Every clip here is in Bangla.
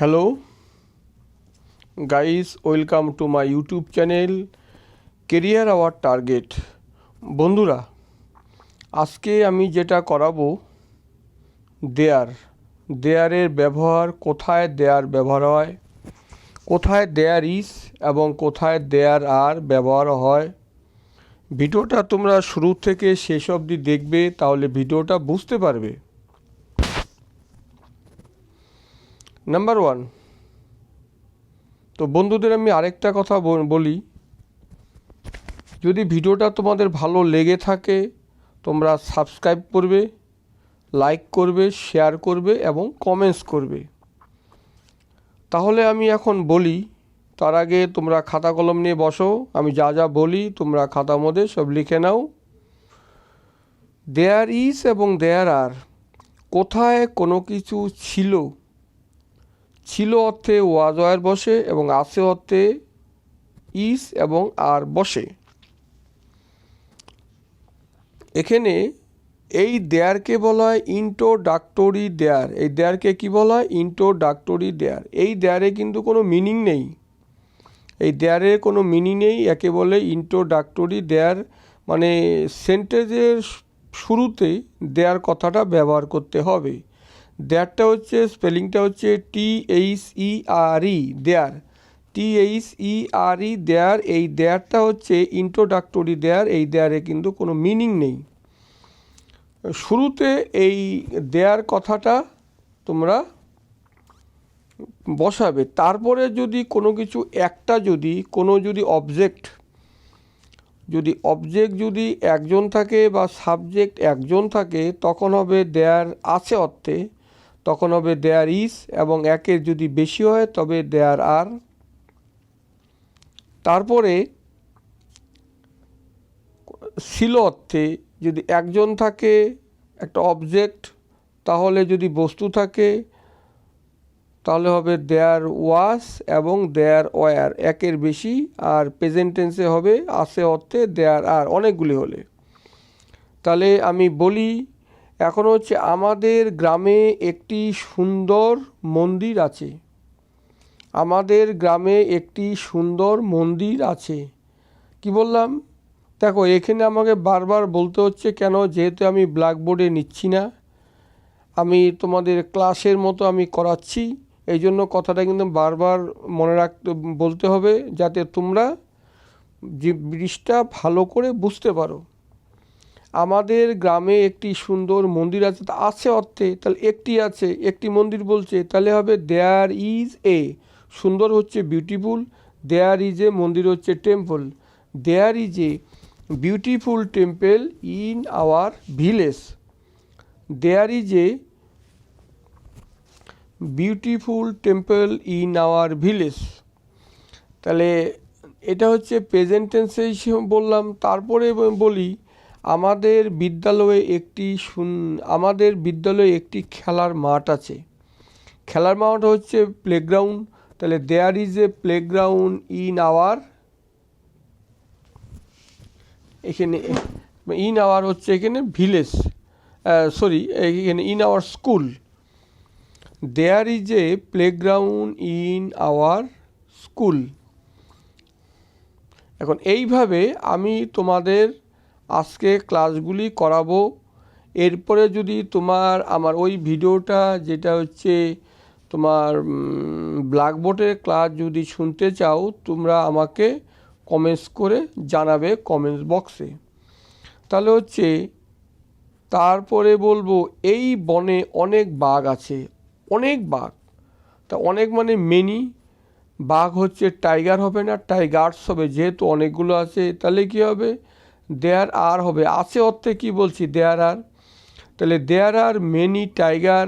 Hello guys, welcome to my YouTube channel career our target. বন্ধুরা, আজকে আমি যেটা করাবো দেয়ারের ব্যবহার, কোথায় দেয়ার ব্যবহার হয়, কোথায় দেয়ার ইজ এবং কোথায় দেয়ার আর ব্যবহার হয়। ভিডিওটা তোমরা শুরু থেকে শেষ অবধি দেখবে, তাহলে ভিডিওটা বুঝতে পারবে। নাম্বার 1, তো বন্ধুদের আমি আরেকটা কথা বলি, যদি ভিডিওটা তোমাদের ভালো লেগে থাকে তোমরা সাবস্ক্রাইব করবে, লাইক করবে, শেয়ার করবে এবং কমেন্টস করবে। তাহলে আমি এখন বলি, তার আগে তোমরা খাতা কলম নিয়ে বসো, আমি যা যা বলি তোমরা খাতার মধ্যে সব লিখে নাও। দেয়ার ইজ এবং দেয়ার আর, কোথায় কোনো কিছু ছিল, ছিল অর্থে ওয়াজ ওয়ার বসে এবং আছে অর্থে ইজ এবং আর বসে। এখানে এই দেয়ারকে বলা হয় ইন্ট্রোডাক্টরি দেয়ার। এই দেয়ারকে কি বলা হয়? Introductory there. এই দেয়ারে কিন্তু কোনো মিনিং নেই, এই দেয়ারের কোনো মিনিং নেই, একে বলে ইন্ট্রোডাক্টরি দেয়ার। মানে সেন্টেন্সের শুরুতে দেয়ার কথাটা ব্যবহার করতে হবে। দেয়ারটা হচ্ছে, স্পেলিংটা হচ্ছে THERE, দেয়ার, THERE দেয়ার। এই দেয়ারটা হচ্ছে ইন্ট্রোডাক্টরি দেয়ার। এই দেয়ারে কিন্তু কোনো মিনিং নেই। শুরুতে এই দেয়ার কথাটা তোমরা বসাবে। তারপরে যদি কোনো কিছু একটা যদি অবজেক্ট যদি একজন থাকে বা সাবজেক্ট একজন থাকে, তখন হবে দেয়ার আছে অর্থে, তখন হবে দেয়ার ইজ, এবং একের যদি বেশি হয় তবে দেয়ার আর। তারপরে ছিল অর্থে যদি একজন থাকে একটা অবজেক্ট, তাহলে যদি বস্তু থাকে তাহলে হবে দেয়ার ওয়াজ এবং দেয়ার ওয়ার, একের বেশি। আর প্রেজেন্ট টেন্সে হবে আছে অর্থে দেয়ার আর, অনেকগুলি হলে। তাহলে আমি বলি এখন হচ্ছে, আমাদের গ্রামে একটি সুন্দর মন্দির আছে। আমাদের গ্রামে একটি সুন্দর মন্দির আছে। কি বললাম? দেখো, এখানে আমাকে বারবার বলতে হচ্ছে কেন? যেহেতু আমি ব্ল্যাকবোর্ডে নিচ্ছি না, আমি তোমাদের ক্লাসের মতো আমি করাচ্ছি, এই জন্য কথাটা কিন্তু বারবার মনে বলতে হবে, যাতে তোমরা জিনিসটা ভালো করে বুঝতে পারো। আমাদের গ্রামে একটি সুন্দর মন্দির আছে, আছে অর্থে, তাহলে একটি আছে, একটি মন্দির বলছে, তাহলে হবে দেয়ার ইজ এ। সুন্দর হচ্ছে বিউটিফুল, দেয়ার ইজ এ, মন্দির হচ্ছে temple. There is a beautiful temple in our village. There is a beautiful temple in our village. তাহলে এটা হচ্ছে প্রেজেন্ট টেন্সে বললাম। তারপরে বলি, আমাদের বিদ্যালয়ে একটি খেলার মাঠ আছে। খেলার মাঠ হচ্ছে প্লেগ্রাউন্ড। তাহলে there is a playground in our, এখানে ইন আওয়ার হচ্ছে এখানে ভিলেজ, এখানে in our school. There is a playground in our school. এখন এইভাবে আমি তোমাদের আজকে ক্লাসগুলি করাবো। এরপরে যদি আমার ওই ভিডিওটা, যেটা হচ্ছে তোমার ব্ল্যাকবোর্ডের ক্লাস যদি শুনতে চাও, তোমরা আমাকে কমেন্টস করে জানাবে কমেন্টস বক্সে। তাহলে হচ্ছে, তারপরে বলবো, এই বনে অনেক বাঘ আছে। অনেক বাঘ, তা অনেক মানে মেনি। বাঘ হচ্ছে টাইগার হবে না, টাইগার্স হবে, যেহেতু অনেকগুলো আছে। তাহলে কি হবে? দেয়ার আর হবে, আছে অর্থে কি বলছি? দেয়ার আর। তাহলে দেয়ার আর মেনি টাইগার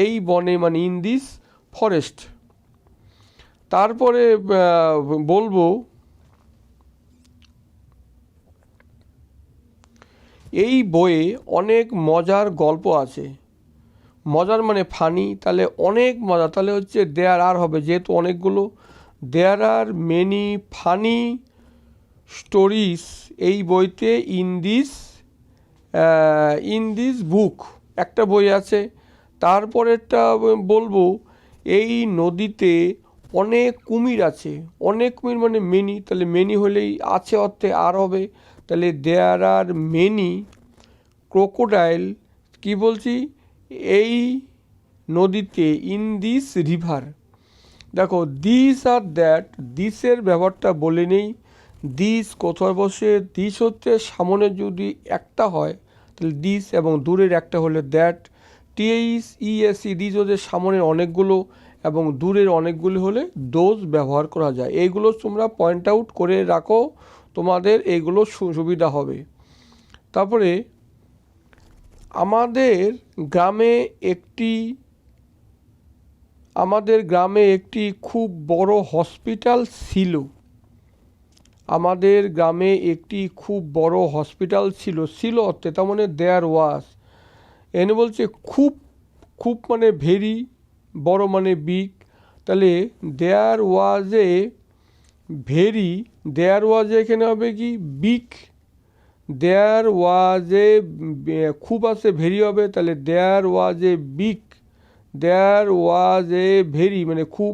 এই বনে, মানে ইন দিস ফরেস্ট। তারপরে বলবো, এই বইয়ে অনেক মজার গল্প আছে। মজার মানে ফানি, তাহলে অনেক মজা, তাহলে হচ্ছে দেয়ার আর হবে, যেহেতু অনেকগুলো। দেয়ার আর মেনি ফানি স্টোরিজ এই বইতে, ইন দিস বুক, একটা বই আছে। তারপরেরটা বলবো, এই নদীতে অনেক কুমির আছে। অনেক কুমির মানে মেনি, তাহলে মেনি হলেই আছে অর্থে আর হবে, তাহলে দেয়ার আর মেনি ক্রোকোডাইল, কি বলছি, এই নদীতে, ইন দিস রিভার। দেখো দিস আর দ্যাট, দিসের ব্যবহারটা বলে নেই। দিস কোথায় বসে, দিস হচ্ছে সামনে যদি একটা হয় তাহলে দিস, এবং দূরের একটা হলে দ্যাট। THESE, দিস হচ্ছে সামনের অনেকগুলো এবং দূরের অনেকগুলি হলে দোজ ব্যবহার করা যায়। এইগুলো তোমরা পয়েন্ট আউট করে রাখো, তোমাদের এইগুলো সুবিধা হবে। তারপরে আমাদের গ্রামে একটি খুব বড় হসপিটাল ছিল। আমাদের গ্রামে একটি খুব বড় হসপিটাল ছিল। ছিল অর্থে তার মানে দেয়ার ওয়াজ। এনে বলছে খুব, খুব মানে ভেরি, বড় মানে বিগ, তাহলে দেয়ার ওয়াজ এ ভেরি, দেয়ার ওয়াজ এখানে হবে কি বিগ। দেয়ার ওয়াজ এ খুব আছে, ভেরি হবে, তাহলে দেয়ার ওয়াজ a big, there was a very মানে খুব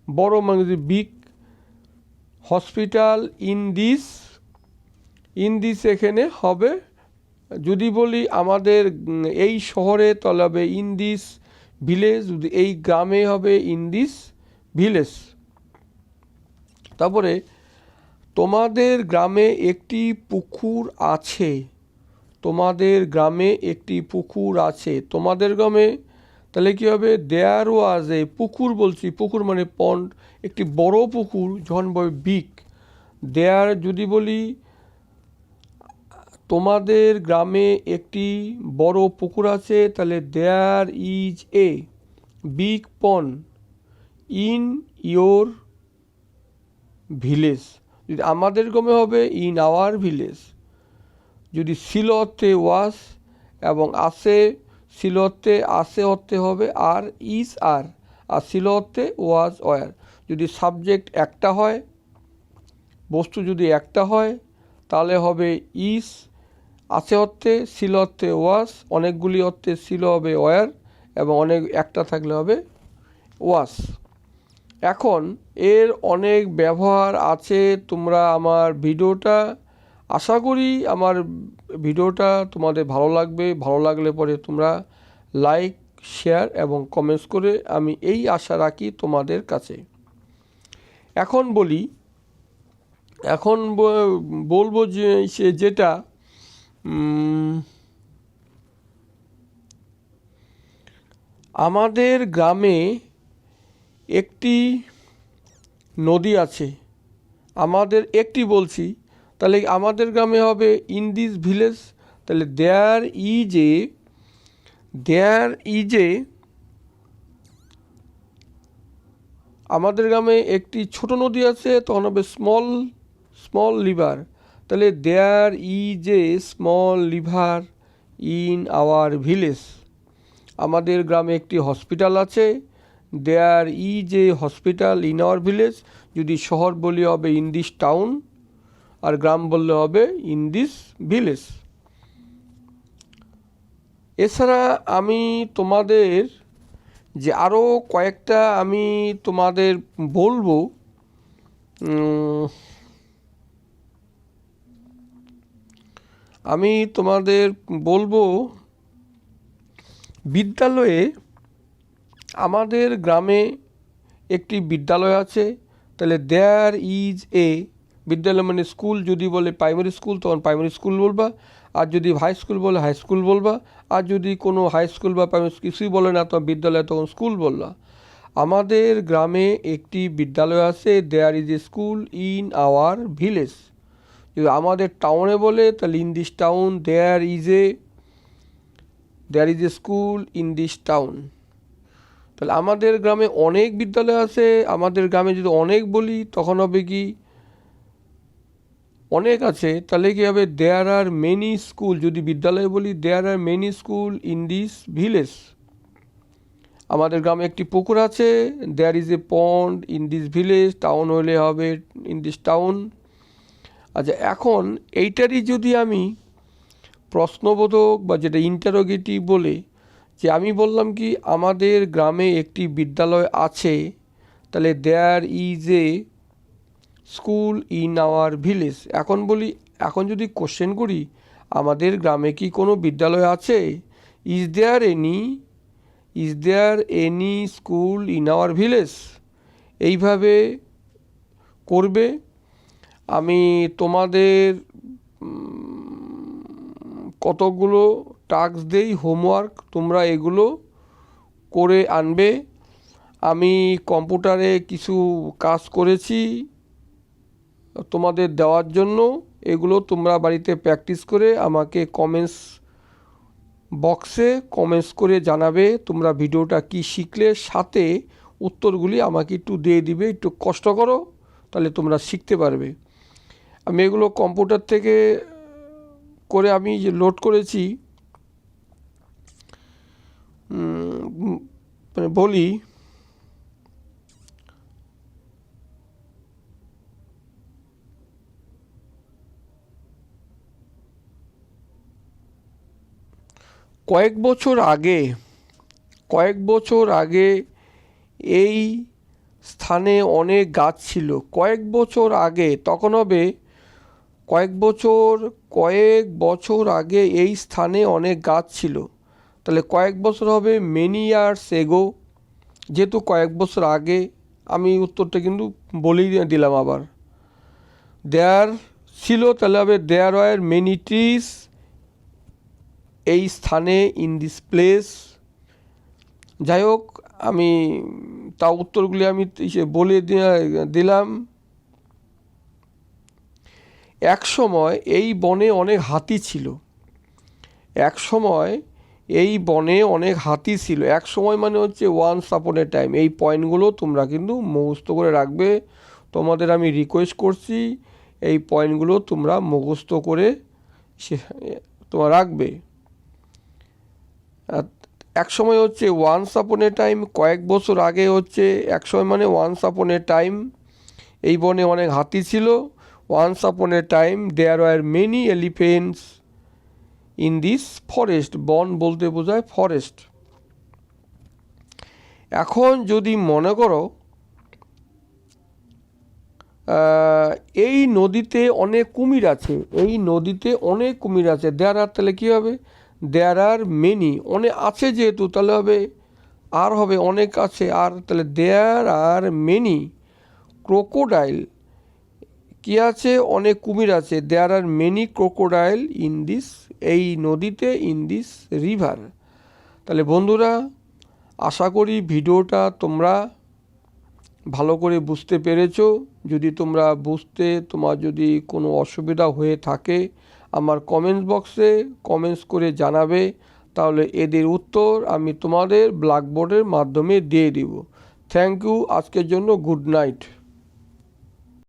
বড় মানে বিগ হসপিটাল ইন দিস এখানে হবে। যদি বলি আমাদের এই শহরে তাহলে হবে ইন দিস ভিলেজ, যদি এই গ্রামে হবে ইন দিস ভিলেজ। তারপরে তোমাদের গ্রামে একটি পুকুর আছে। তোমাদের গ্রামে একটি পুকুর আছে। তোমাদের গ্রামে তাহলে কী হবে, দেয়ার ওয়াজ এ পুকুর, বলছি পুকুর মানে পন্ড, একটি বড় পুকুর যখন বলবে বিগ। দেয়ার যদি বলি তোমাদের গ্রামে একটি বড় পুকুর আছে, তাহলে there is a big pond in your village. যদি আমাদের গ্রামে হবে ইন আওয়ার ভিলেজ। যদি ছিল অর্থে ওয়াজ এবং আসে, ছিল অর্থে আসে অর্থে হবে আর ইজ আর ছিল অর্থে ওয়াজ ওয়ার। যদি সাবজেক্ট একটা হয়, বস্তু যদি একটা হয় তাহলে হবে ইজ, আছে অর্থে, ছিল অর্থে ওয়াজ, অনেকগুলি অর্থে ছিল হবে ওয়ার, এবং একটা থাকলে হবে ওয়াজ। এখন এর অনেক ব্যবহার আছে। তোমরা আমার ভিডিওটা, আশা করি আমার ভিডিওটা তোমাদের ভালো লাগবে। ভালো লাগলে পরে তোমরা লাইক, শেয়ার এবং কমেন্টস করে, আমি এই আশা রাখি তোমাদের কাছে। এখন বলবো যে যেটা আমাদের গ্রামে একটি নদী আছে। আমাদের একটি বলছি, তাহলে আমাদের গ্রামে হবে ইন দিস ভিলেজ, তাহলে দেয়ার ইজ এ আমাদের গ্রামে একটি ছোট নদী আছে, তখন হবে স্মল লিভার, তাহলে there is a small river in our village. আমাদের গ্রামে একটি হসপিটাল আছে, there is a hospital in our village. যদি শহর বলি হবে ইন দিস টাউন, আর গ্রাম বললে হবে ইন দিস ভিলেজ। এছাড়া আমি তোমাদের যে আরও কয়েকটা আমি তোমাদের বলবো, বিদ্যালয়ে, আমাদের গ্রামে একটি বিদ্যালয় আছে, তাহলে দেয়ার ইজ এ বিদ্যালয় মানে স্কুল। যদি বলে প্রাইমারি স্কুল তখন প্রাইমারি স্কুল বলবা, আর যদি হাই স্কুল বলে হাই স্কুল বলবা, আর যদি কোনো হাই স্কুল বা প্রাইমারি কিছুই বলে না তখন বিদ্যালয়, তখন স্কুল বললা। আমাদের গ্রামে একটি বিদ্যালয় আছে, there is a school in our village. যদি আমাদের টাউনে বলে তাহলে in this town, there is a school in this town. তাহলে আমাদের গ্রামে অনেক বিদ্যালয় আছে। আমাদের গ্রামে যদি অনেক বলি তখন হবে কি, অনেক আছে, তাহলে কি হবে, দেয়ার আর মেনি স্কুল। যদি বিদ্যালয় বলি there are many school in this village. আমাদের গ্রামে একটি পুকুর আছে, there is a pond in this village. Town হলে হবে ইন দিস টাউন। আচ্ছা, এখন এইটারই যদি আমি প্রশ্নবোধক বা যেটা ইন্টারোগেটিভ বলে, যে আমি বললাম কি আমাদের গ্রামে একটি বিদ্যালয় আছে, তাহলে there is a school in our village. এখন যদি কোশ্চেন করি আমাদের গ্রামে কি কোনো বিদ্যালয় আছে, is there any school in our village, এইভাবে করবে। আমি তোমাদের কতগুলো টাস্ক দেই, হোমওয়ার্ক, তোমরা এগুলো করে আনবে। আমি কম্পিউটারে কিছু কাজ করেছি তোমাদের দেওয়ার জন্য, এগুলো তোমরা বাড়িতে প্র্যাকটিস করে আমাকে কমেন্টস বক্সে কমেন্টস করে জানাবে তোমরা ভিডিওটা কি শিখলে, সাথে উত্তরগুলি আমাকে একটু দিয়ে দিবে। একটু কষ্ট করো, তাহলে তোমরা শিখতে পারবে। আমি এগুলো কম্পিউটার থেকে করে আমি যে লোড করেছি, বলি কয়েক বছর আগে এই স্থানে অনেক গাছ ছিল। কয়েক বছর আগে, তখন হবে কয়েক বছর আগে এই স্থানে অনেক গাছ ছিল। তাহলে কয়েক বছর হবে মেনি ইয়ার্স এগো, যেহেতু কয়েক বছর আগে। আমি উত্তরটা কিন্তু বলেই দিলাম আবার। দেয়ার ছিল, তাহলে হবে দেয়ার ওয়ার মেনি ট্রিজ এই স্থানে, ইন দিস প্লেস। যাই হোক, আমি তা উত্তরগুলি আমি বলে দিলাম। এক সময় এই বনে অনেক হাতি ছিল। এক সময় মানে হচ্ছে ওয়ান্স আপন এ টাইম। এই পয়েন্টগুলো তোমরা কিন্তু মুখস্থ করে রাখবে। তোমাদের আমি রিকোয়েস্ট করছি এই পয়েন্টগুলো তোমরা মুখস্থ করে তোমরা রাখবে। এক সময় হচ্ছে ওয়ান্স আপন এ টাইম, কয়েক বছর আগে হচ্ছে এক সময় মানে ওয়ান্স আপন এ টাইম এই বনে অনেক হাতি ছিল। Once upon a time there were many elephants in this forest. বন বলতে বোঝায় ফরেস্ট। এখন যদি মনে করো এই নদীতে অনেক কুমির আছে, দেয়ার আর, তাহলে কী হবে দেয়ার আর মেনি, অনেক আছে যেহেতু তাহলে হবে আর, হবে অনেক আছে আর, তাহলে দেয়ার আর মেনি ক্রোকোডাইল, কী আছে অনেক কুমির আছে। There are many crocodile in this, এই নদীতে, ইন দিস রিভার। তাহলে বন্ধুরা, আশা করি ভিডিওটা তোমরা ভালো করে বুঝতে পেরেছো। যদি তোমরা তোমার যদি কোনো অসুবিধা হয়ে থাকে আমার কমেন্টস বক্সে কমেন্টস করে জানাবে, তাহলে এদের উত্তর আমি তোমাদের ব্ল্যাকবোর্ডের মাধ্যমে দিয়ে দিব। থ্যাংক ইউ, আজকের জন্য গুড নাইট।